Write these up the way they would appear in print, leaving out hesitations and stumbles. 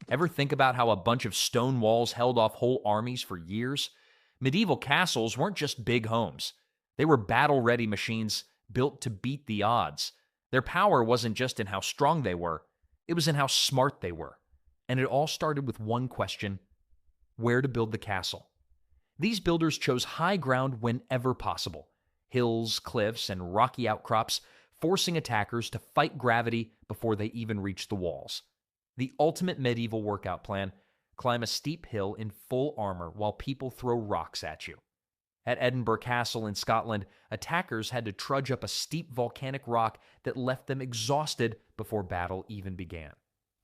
Ever think about how a bunch of stone walls held off whole armies for years? Medieval castles weren't just big homes. They were battle-ready machines built to beat the odds. Their power wasn't just in how strong they were, it was in how smart they were. And it all started with one question: where to build the castle. These builders chose high ground whenever possible: hills, cliffs, and rocky outcrops, forcing attackers to fight gravity before they even reached the walls. The ultimate medieval workout plan: climb a steep hill in full armor while people throw rocks at you. At Edinburgh Castle in Scotland, attackers had to trudge up a steep volcanic rock that left them exhausted before battle even began.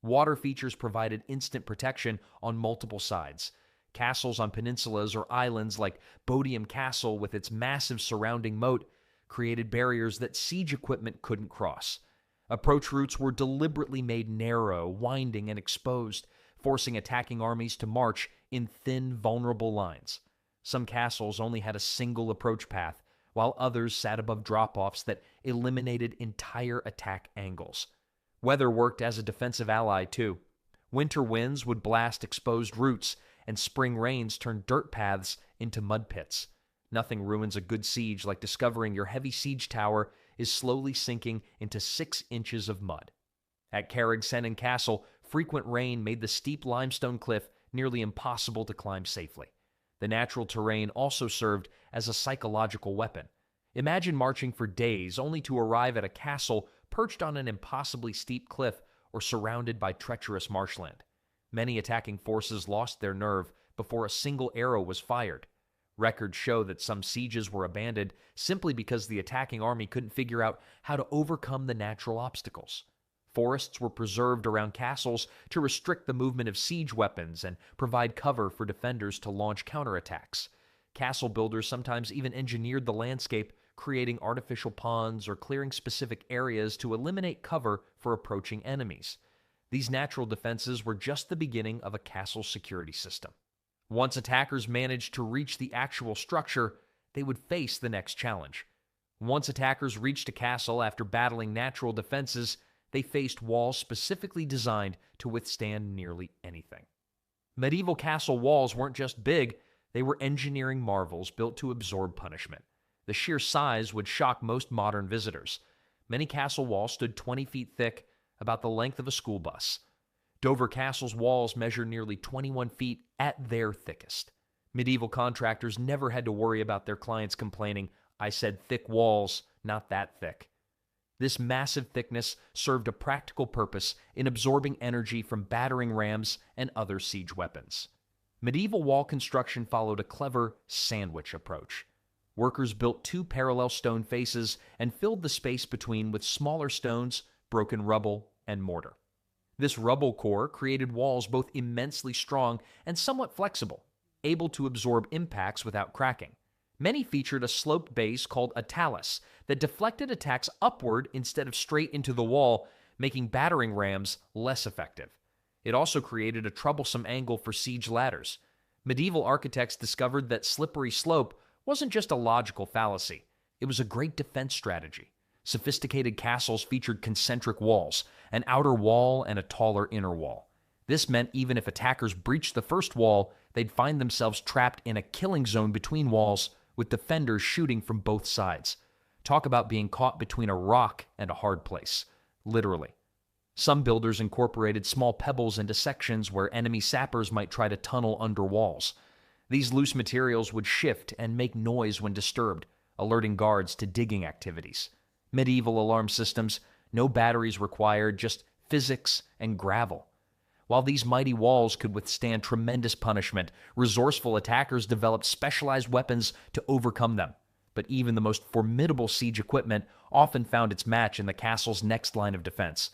Water features provided instant protection on multiple sides. Castles on peninsulas or islands like Bodiam Castle with its massive surrounding moat created barriers that siege equipment couldn't cross. Approach routes were deliberately made narrow, winding, and exposed, forcing attacking armies to march in thin, vulnerable lines. Some castles only had a single approach path, while others sat above drop-offs that eliminated entire attack angles. Weather worked as a defensive ally, too. Winter winds would blast exposed routes, and spring rains turned dirt paths into mud pits. Nothing ruins a good siege like discovering your heavy siege tower is slowly sinking into 6 inches of mud. At Carrigsenden Castle, frequent rain made the steep limestone cliff nearly impossible to climb safely. The natural terrain also served as a psychological weapon. Imagine marching for days only to arrive at a castle perched on an impossibly steep cliff or surrounded by treacherous marshland. Many attacking forces lost their nerve before a single arrow was fired. Records show that some sieges were abandoned simply because the attacking army couldn't figure out how to overcome the natural obstacles. Forests were preserved around castles to restrict the movement of siege weapons and provide cover for defenders to launch counterattacks. Castle builders sometimes even engineered the landscape, creating artificial ponds or clearing specific areas to eliminate cover for approaching enemies. These natural defenses were just the beginning of a castle security system. Once attackers managed to reach the actual structure, they would face the next challenge. Once attackers reached a castle after battling natural defenses, they faced walls specifically designed to withstand nearly anything. Medieval castle walls weren't just big, they were engineering marvels built to absorb punishment. The sheer size would shock most modern visitors. Many castle walls stood 20 feet thick, about the length of a school bus. Dover Castle's walls measured nearly 21 feet at their thickest. Medieval contractors never had to worry about their clients complaining, "I said thick walls, not that thick." This massive thickness served a practical purpose in absorbing energy from battering rams and other siege weapons. Medieval wall construction followed a clever sandwich approach. Workers built 2 parallel stone faces and filled the space between with smaller stones, broken rubble, and mortar. This rubble core created walls both immensely strong and somewhat flexible, able to absorb impacts without cracking. Many featured a sloped base called a talus that deflected attacks upward instead of straight into the wall, making battering rams less effective. It also created a troublesome angle for siege ladders. Medieval architects discovered that slippery slope wasn't just a logical fallacy, it was a great defense strategy. Sophisticated castles featured concentric walls, an outer wall and a taller inner wall. This meant even if attackers breached the first wall, they'd find themselves trapped in a killing zone between walls, with defenders shooting from both sides. Talk about being caught between a rock and a hard place. Literally. Some builders incorporated small pebbles into sections where enemy sappers might try to tunnel under walls. These loose materials would shift and make noise when disturbed, alerting guards to digging activities. Medieval alarm systems, no batteries required, just physics and gravel. While these mighty walls could withstand tremendous punishment, resourceful attackers developed specialized weapons to overcome them. But even the most formidable siege equipment often found its match in the castle's next line of defense.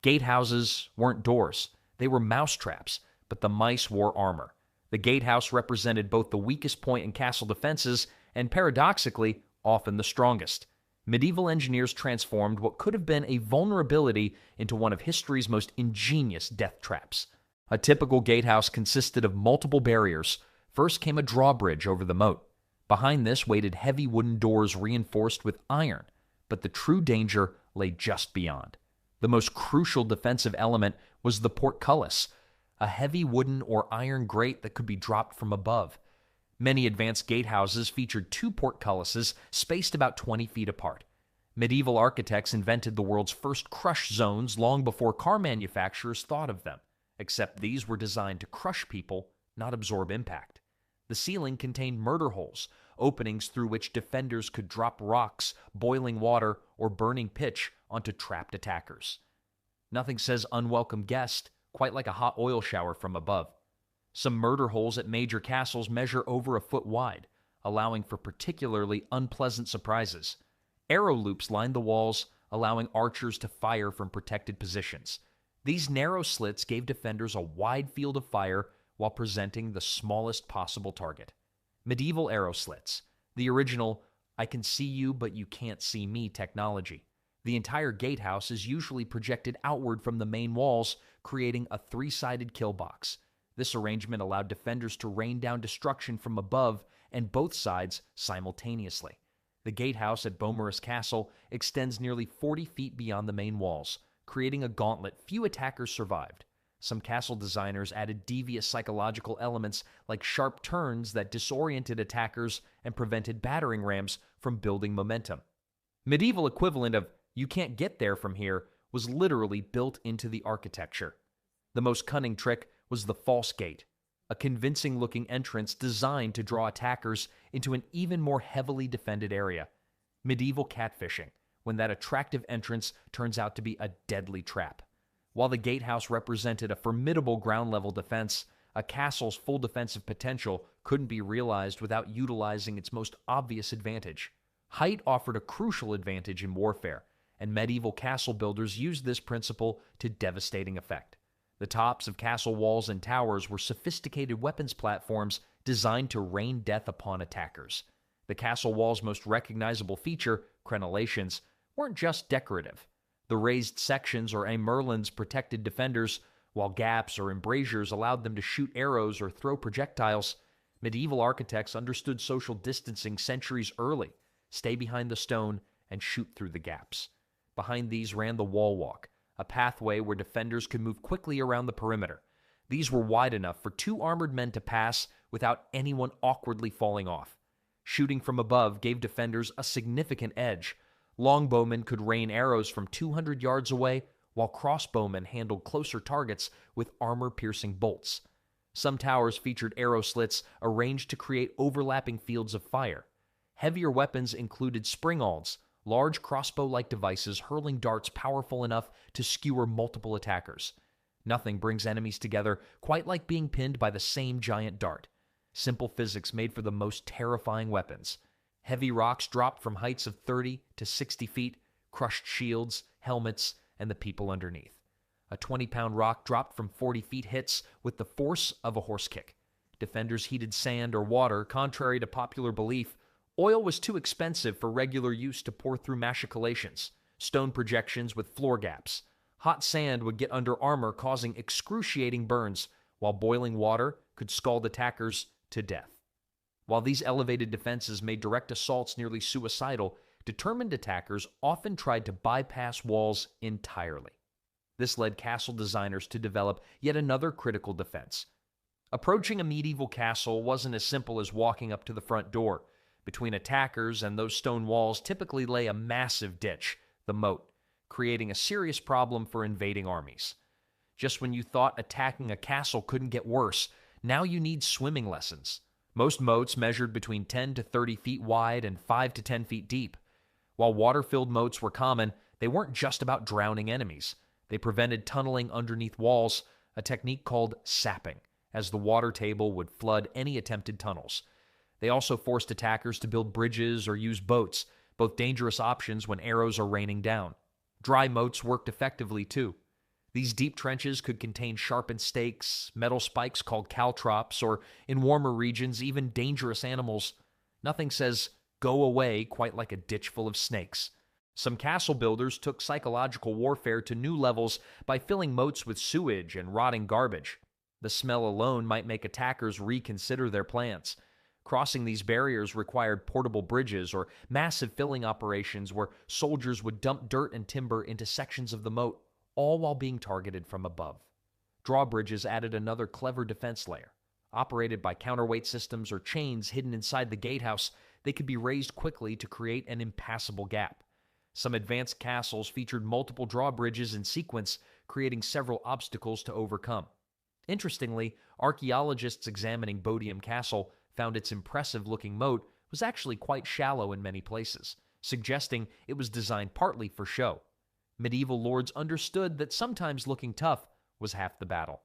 Gatehouses weren't doors. They were mousetraps, but the mice wore armor. The gatehouse represented both the weakest point in castle defenses and, paradoxically, often the strongest. Medieval engineers transformed what could have been a vulnerability into one of history's most ingenious death traps. A typical gatehouse consisted of multiple barriers. First came a drawbridge over the moat. Behind this waited heavy wooden doors reinforced with iron, but the true danger lay just beyond. The most crucial defensive element was the portcullis, a heavy wooden or iron grate that could be dropped from above. Many advanced gatehouses featured two portcullises spaced about 20 feet apart. Medieval architects invented the world's first crush zones long before car manufacturers thought of them, except these were designed to crush people, not absorb impact. The ceiling contained murder holes, openings through which defenders could drop rocks, boiling water, or burning pitch onto trapped attackers. Nothing says unwelcome guest quite like a hot oil shower from above. Some murder holes at major castles measure over a foot wide, allowing for particularly unpleasant surprises. Arrow loops lined the walls, allowing archers to fire from protected positions. These narrow slits gave defenders a wide field of fire while presenting the smallest possible target. Medieval arrow slits, the original "I can see you but you can't see me" technology. The entire gatehouse is usually projected outward from the main walls, creating a three-sided kill box. This arrangement allowed defenders to rain down destruction from above and both sides simultaneously. The gatehouse at Beaumaris Castle extends nearly 40 feet beyond the main walls, creating a gauntlet few attackers survived. Some castle designers added devious psychological elements like sharp turns that disoriented attackers and prevented battering rams from building momentum. Medieval equivalent of "you can't get there from here" was literally built into the architecture. The most cunning trick was the false gate, a convincing-looking entrance designed to draw attackers into an even more heavily defended area. Medieval catfishing, when that attractive entrance turns out to be a deadly trap. While the gatehouse represented a formidable ground-level defense, a castle's full defensive potential couldn't be realized without utilizing its most obvious advantage. Height offered a crucial advantage in warfare, and medieval castle builders used this principle to devastating effect. The tops of castle walls and towers were sophisticated weapons platforms designed to rain death upon attackers. The castle wall's most recognizable feature, crenellations, weren't just decorative. The raised sections or emerlins protected defenders, while gaps or embrasures allowed them to shoot arrows or throw projectiles. Medieval architects understood social distancing centuries early: stay behind the stone and shoot through the gaps. Behind these ran the wall walk, a pathway where defenders could move quickly around the perimeter. These were wide enough for two armored men to pass without anyone awkwardly falling off. Shooting from above gave defenders a significant edge. Longbowmen could rain arrows from 200 yards away, while crossbowmen handled closer targets with armor-piercing bolts. Some towers featured arrow slits arranged to create overlapping fields of fire. Heavier weapons included springalds, large crossbow-like devices hurling darts powerful enough to skewer multiple attackers. Nothing brings enemies together quite like being pinned by the same giant dart. Simple physics made for the most terrifying weapons. Heavy rocks dropped from heights of 30 to 60 feet, crushed shields, helmets, and the people underneath. A 20-pound rock dropped from 40 feet hits with the force of a horse kick. Defenders heated sand or water. Contrary to popular belief, oil was too expensive for regular use to pour through machicolations, stone projections with floor gaps. Hot sand would get under armor, causing excruciating burns, while boiling water could scald attackers to death. While these elevated defenses made direct assaults nearly suicidal, determined attackers often tried to bypass walls entirely. This led castle designers to develop yet another critical defense. Approaching a medieval castle wasn't as simple as walking up to the front door. Between attackers and those stone walls typically lay a massive ditch, the moat, creating a serious problem for invading armies. Just when you thought attacking a castle couldn't get worse, now you need swimming lessons. Most moats measured between 10 to 30 feet wide and 5 to 10 feet deep. While water-filled moats were common, they weren't just about drowning enemies. They prevented tunneling underneath walls, a technique called sapping, as the water table would flood any attempted tunnels. They also forced attackers to build bridges or use boats, both dangerous options when arrows are raining down. Dry moats worked effectively too. These deep trenches could contain sharpened stakes, metal spikes called caltrops, or, in warmer regions, even dangerous animals. Nothing says "go away" quite like a ditch full of snakes. Some castle builders took psychological warfare to new levels by filling moats with sewage and rotting garbage. The smell alone might make attackers reconsider their plans. Crossing these barriers required portable bridges or massive filling operations where soldiers would dump dirt and timber into sections of the moat, all while being targeted from above. Drawbridges added another clever defense layer. Operated by counterweight systems or chains hidden inside the gatehouse, they could be raised quickly to create an impassable gap. Some advanced castles featured multiple drawbridges in sequence, creating several obstacles to overcome. Interestingly, archaeologists examining Bodiam Castle found its impressive-looking moat was actually quite shallow in many places, suggesting it was designed partly for show. Medieval lords understood that sometimes looking tough was half the battle.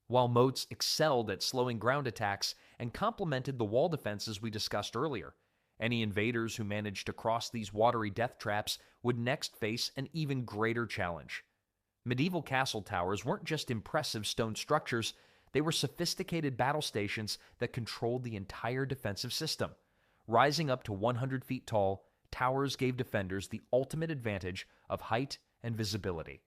While moats excelled at slowing ground attacks and complemented the wall defenses we discussed earlier, any invaders who managed to cross these watery death traps would next face an even greater challenge. Medieval castle towers weren't just impressive stone structures, they were sophisticated battle stations that controlled the entire defensive system. Rising up to 100 feet tall, towers gave defenders the ultimate advantage of height and visibility.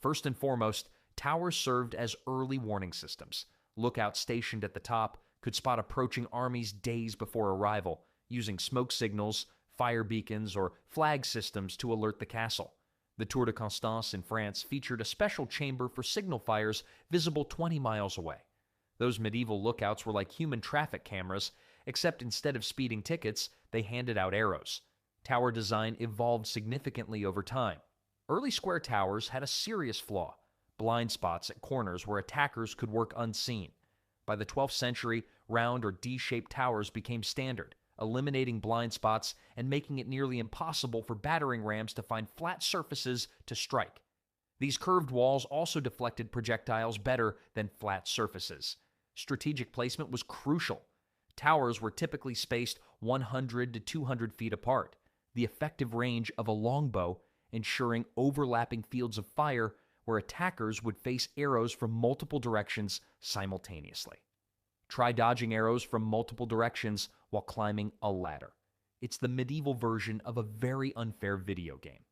First and foremost, towers served as early warning systems. Lookouts stationed at the top could spot approaching armies days before arrival, using smoke signals, fire beacons, or flag systems to alert the castle. The Tour de Constance in France featured a special chamber for signal fires visible 20 miles away. Those medieval lookouts were like human traffic cameras, except instead of speeding tickets, they handed out arrows. Tower design evolved significantly over time. Early square towers had a serious flaw: blind spots at corners where attackers could work unseen. By the 12th century, round or D-shaped towers became standard, eliminating blind spots and making it nearly impossible for battering rams to find flat surfaces to strike. These curved walls also deflected projectiles better than flat surfaces. Strategic placement was crucial. Towers were typically spaced 100 to 200 feet apart, the effective range of a longbow, ensuring overlapping fields of fire where attackers would face arrows from multiple directions simultaneously. Try dodging arrows from multiple directions while climbing a ladder. It's the medieval version of a very unfair video game.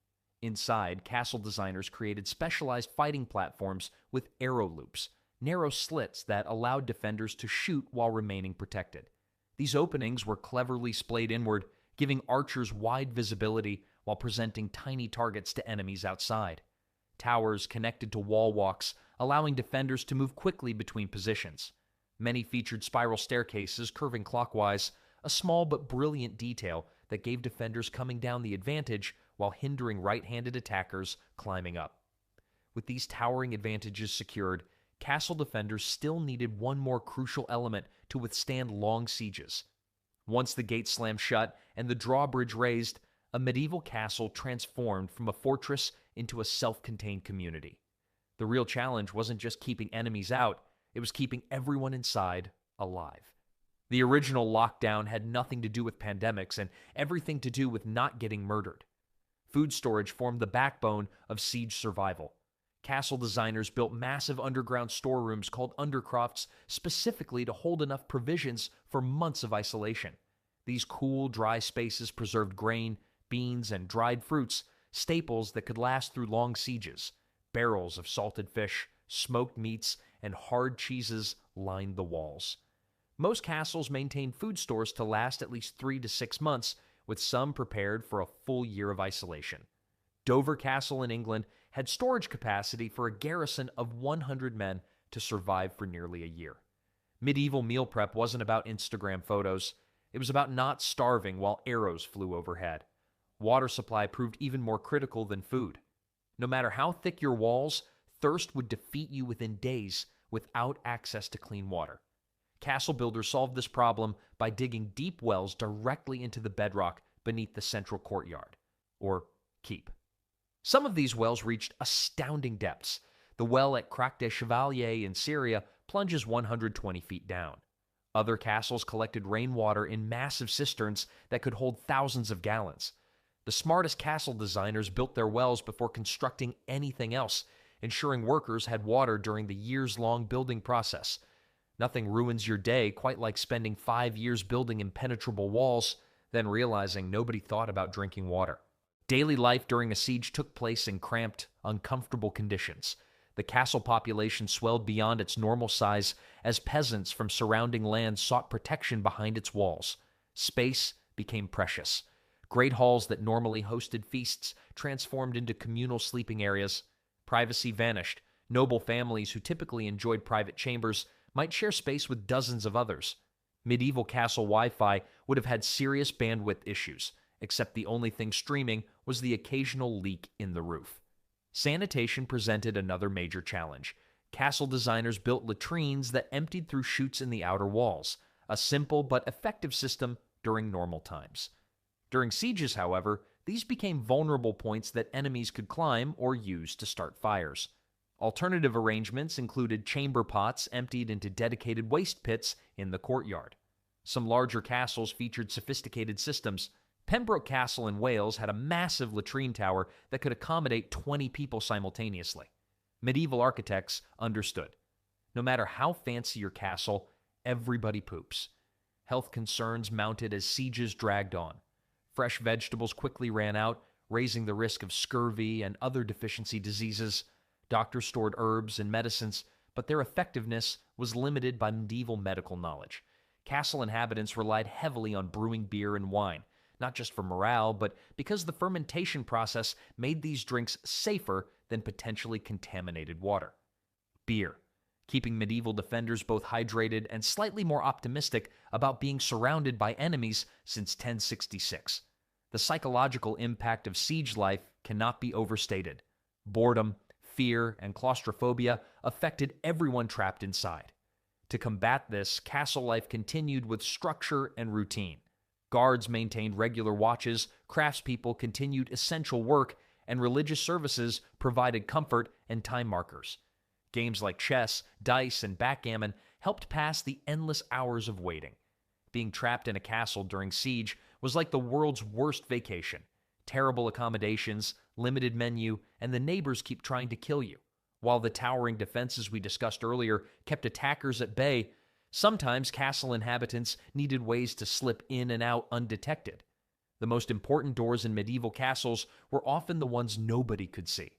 Inside, castle designers created specialized fighting platforms with arrow loops, narrow slits that allowed defenders to shoot while remaining protected. These openings were cleverly splayed inward, giving archers wide visibility while presenting tiny targets to enemies outside. Towers connected to wall walks, allowing defenders to move quickly between positions. Many featured spiral staircases curving clockwise, a small but brilliant detail that gave defenders coming down the advantage while hindering right-handed attackers climbing up. With these towering advantages secured, castle defenders still needed one more crucial element to withstand long sieges. Once the gates slammed shut and the drawbridge raised, a medieval castle transformed from a fortress into a self-contained community. The real challenge wasn't just keeping enemies out, it was keeping everyone inside alive. The original lockdown had nothing to do with pandemics and everything to do with not getting murdered. Food storage formed the backbone of siege survival. Castle designers built massive underground storerooms called undercrofts specifically to hold enough provisions for months of isolation. These cool, dry spaces preserved grain, beans, and dried fruits, staples that could last through long sieges. Barrels of salted fish, smoked meats, and hard cheeses lined the walls. Most castles maintained food stores to last at least 3 to 6 months, with some prepared for a full year of isolation. Dover Castle in England had storage capacity for a garrison of 100 men to survive for nearly a year. Medieval meal prep wasn't about Instagram photos. It was about not starving while arrows flew overhead. Water supply proved even more critical than food. No matter how thick your walls, thirst would defeat you within days without access to clean water. Castle builders solved this problem by digging deep wells directly into the bedrock beneath the central courtyard, or keep. Some of these wells reached astounding depths. The well at Crac des Chevaliers in Syria plunges 120 feet down. Other castles collected rainwater in massive cisterns that could hold thousands of gallons. The smartest castle designers built their wells before constructing anything else, ensuring workers had water during the years-long building process. Nothing ruins your day quite like spending 5 years building impenetrable walls, then realizing nobody thought about drinking water. Daily life during a siege took place in cramped, uncomfortable conditions. The castle population swelled beyond its normal size as peasants from surrounding lands sought protection behind its walls. Space became precious. Great halls that normally hosted feasts transformed into communal sleeping areas. Privacy vanished. Noble families who typically enjoyed private chambers might share space with dozens of others. Medieval castle Wi-Fi would have had serious bandwidth issues, except the only thing streaming was the occasional leak in the roof. Sanitation presented another major challenge. Castle designers built latrines that emptied through chutes in the outer walls, a simple but effective system during normal times. During sieges, however, these became vulnerable points that enemies could climb or use to start fires. Alternative arrangements included chamber pots emptied into dedicated waste pits in the courtyard. Some larger castles featured sophisticated systems. Pembroke Castle in Wales had a massive latrine tower that could accommodate 20 people simultaneously. Medieval architects understood. No matter how fancy your castle, everybody poops. Health concerns mounted as sieges dragged on. Fresh vegetables quickly ran out, raising the risk of scurvy and other deficiency diseases. Doctors stored herbs and medicines, but their effectiveness was limited by medieval medical knowledge. Castle inhabitants relied heavily on brewing beer and wine, not just for morale, but because the fermentation process made these drinks safer than potentially contaminated water. Beer, keeping medieval defenders both hydrated and slightly more optimistic about being surrounded by enemies since 1066. The psychological impact of siege life cannot be overstated. Boredom, fear, and claustrophobia affected everyone trapped inside. To combat this, castle life continued with structure and routine. Guards maintained regular watches, craftspeople continued essential work, and religious services provided comfort and time markers. Games like chess, dice, and backgammon helped pass the endless hours of waiting. Being trapped in a castle during siege was like the world's worst vacation. Terrible accommodations, limited menu, and the neighbors keep trying to kill you. While the towering defenses we discussed earlier kept attackers at bay, sometimes castle inhabitants needed ways to slip in and out undetected. The most important doors in medieval castles were often the ones nobody could see.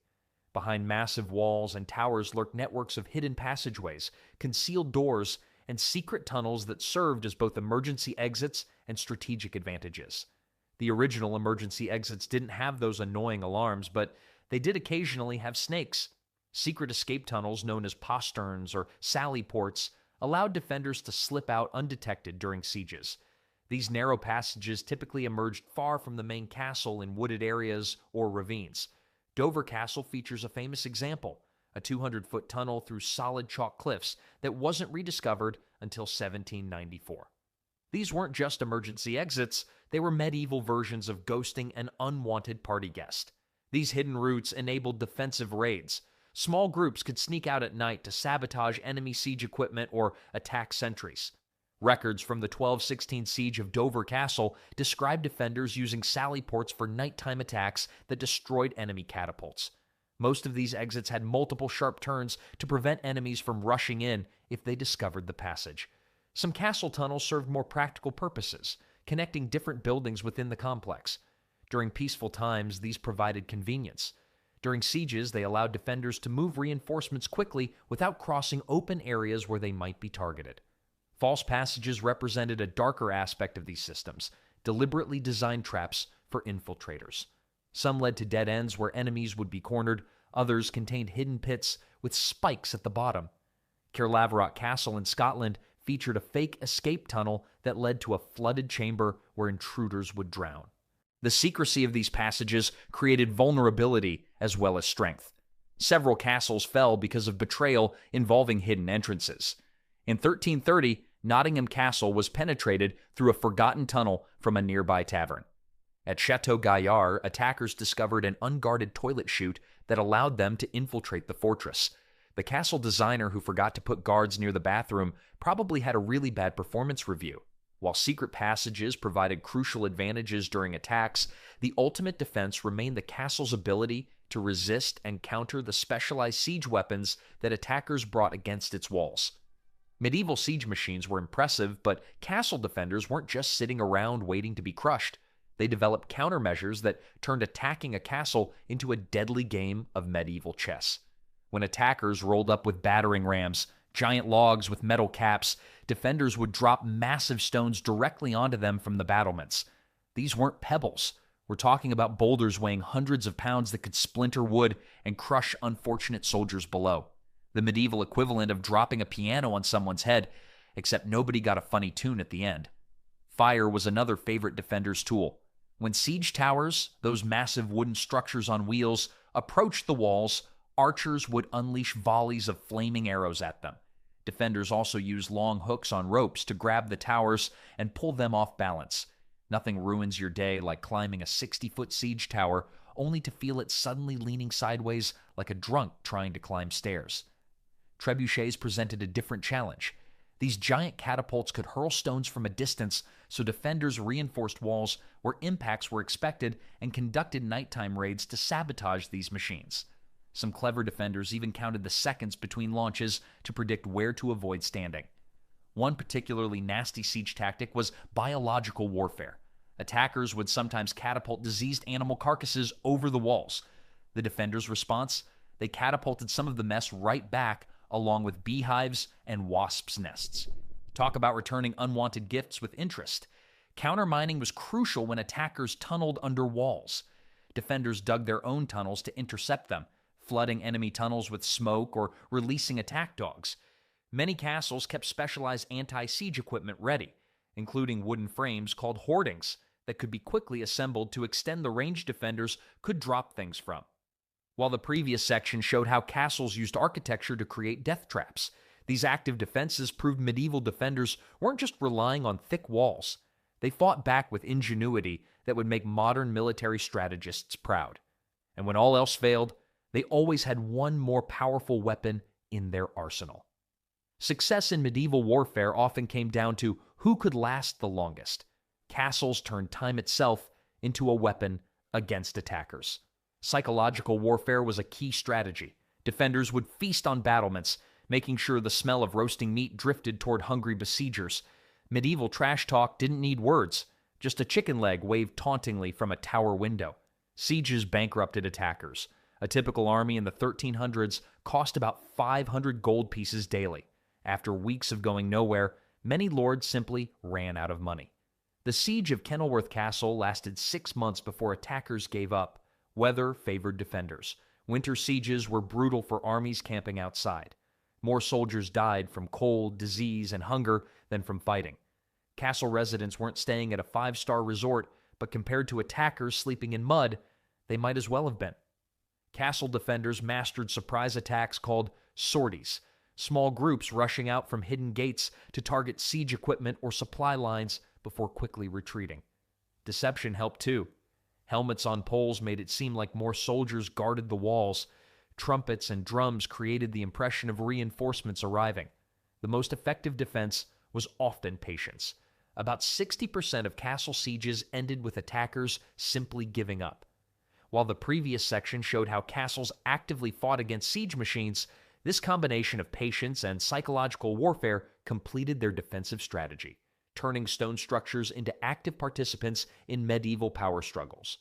Behind massive walls and towers lurked networks of hidden passageways, concealed doors, and secret tunnels that served as both emergency exits and strategic advantages. The original emergency exits didn't have those annoying alarms, but they did occasionally have snakes. Secret escape tunnels known as posterns or sally ports allowed defenders to slip out undetected during sieges. These narrow passages typically emerged far from the main castle in wooded areas or ravines. Dover Castle features a famous example, a 200-foot tunnel through solid chalk cliffs that wasn't rediscovered until 1794. These weren't just emergency exits, they were medieval versions of ghosting an unwanted party guest. These hidden routes enabled defensive raids. Small groups could sneak out at night to sabotage enemy siege equipment or attack sentries. Records from the 1216 siege of Dover Castle describe defenders using sally ports for nighttime attacks that destroyed enemy catapults. Most of these exits had multiple sharp turns to prevent enemies from rushing in if they discovered the passage. Some castle tunnels served more practical purposes, connecting different buildings within the complex. During peaceful times, these provided convenience. During sieges, they allowed defenders to move reinforcements quickly without crossing open areas where they might be targeted. False passages represented a darker aspect of these systems, deliberately designed traps for infiltrators. Some led to dead ends where enemies would be cornered, others contained hidden pits with spikes at the bottom. Caerlaverock Castle in Scotland featured a fake escape tunnel that led to a flooded chamber where intruders would drown. The secrecy of these passages created vulnerability as well as strength. Several castles fell because of betrayal involving hidden entrances. In 1330, Nottingham Castle was penetrated through a forgotten tunnel from a nearby tavern. At Chateau Gaillard, attackers discovered an unguarded toilet chute that allowed them to infiltrate the fortress. The castle designer who forgot to put guards near the bathroom probably had a really bad performance review. While secret passages provided crucial advantages during attacks, the ultimate defense remained the castle's ability to resist and counter the specialized siege weapons that attackers brought against its walls. Medieval siege machines were impressive, but castle defenders weren't just sitting around waiting to be crushed. They developed countermeasures that turned attacking a castle into a deadly game of medieval chess. When attackers rolled up with battering rams, giant logs with metal caps, defenders would drop massive stones directly onto them from the battlements. These weren't pebbles. We're talking about boulders weighing hundreds of pounds that could splinter wood and crush unfortunate soldiers below. the medieval equivalent of dropping a piano on someone's head, except nobody got a funny tune at the end. Fire was another favorite defender's tool. When siege towers, those massive wooden structures on wheels, approached the walls, archers would unleash volleys of flaming arrows at them. Defenders also used long hooks on ropes to grab the towers and pull them off balance. Nothing ruins your day like climbing a 60-foot siege tower only to feel it suddenly leaning sideways like a drunk trying to climb stairs. Trebuchets presented a different challenge. These giant catapults could hurl stones from a distance, so defenders reinforced walls where impacts were expected and conducted nighttime raids to sabotage these machines. Some clever defenders even counted the seconds between launches to predict where to avoid standing. One particularly nasty siege tactic was biological warfare. Attackers would sometimes catapult diseased animal carcasses over the walls. The defenders' response? They catapulted some of the mess right back, along with beehives and wasps' nests. Talk about returning unwanted gifts with interest. Countermining was crucial when attackers tunneled under walls. Defenders dug their own tunnels to intercept them, flooding enemy tunnels with smoke or releasing attack dogs. Many castles kept specialized anti-siege equipment ready, including wooden frames called hoardings that could be quickly assembled to extend the range defenders could drop things from. While the previous section showed how castles used architecture to create death traps, these active defenses proved medieval defenders weren't just relying on thick walls. They fought back with ingenuity that would make modern military strategists proud. And when all else failed, they always had one more powerful weapon in their arsenal. Success in medieval warfare often came down to who could last the longest. Castles turned time itself into a weapon against attackers. Psychological warfare was a key strategy. Defenders would feast on battlements, making sure the smell of roasting meat drifted toward hungry besiegers. Medieval trash talk didn't need words. Just a chicken leg waved tauntingly from a tower window. Sieges bankrupted attackers. A typical army in the 1300s cost about 500 gold pieces daily. After weeks of going nowhere, many lords simply ran out of money. The siege of Kenilworth Castle lasted 6 months before attackers gave up. Weather favored defenders. Winter sieges were brutal for armies camping outside. More soldiers died from cold, disease, and hunger than from fighting. Castle residents weren't staying at a 5-star resort, but compared to attackers sleeping in mud, they might as well have been. Castle defenders mastered surprise attacks called sorties, small groups rushing out from hidden gates to target siege equipment or supply lines before quickly retreating. Deception helped too. Helmets on poles made it seem like more soldiers guarded the walls. Trumpets and drums created the impression of reinforcements arriving. The most effective defense was often patience. About 60% of castle sieges ended with attackers simply giving up. While the previous section showed how castles actively fought against siege machines, this combination of patience and psychological warfare completed their defensive strategy, turning stone structures into active participants in medieval power struggles.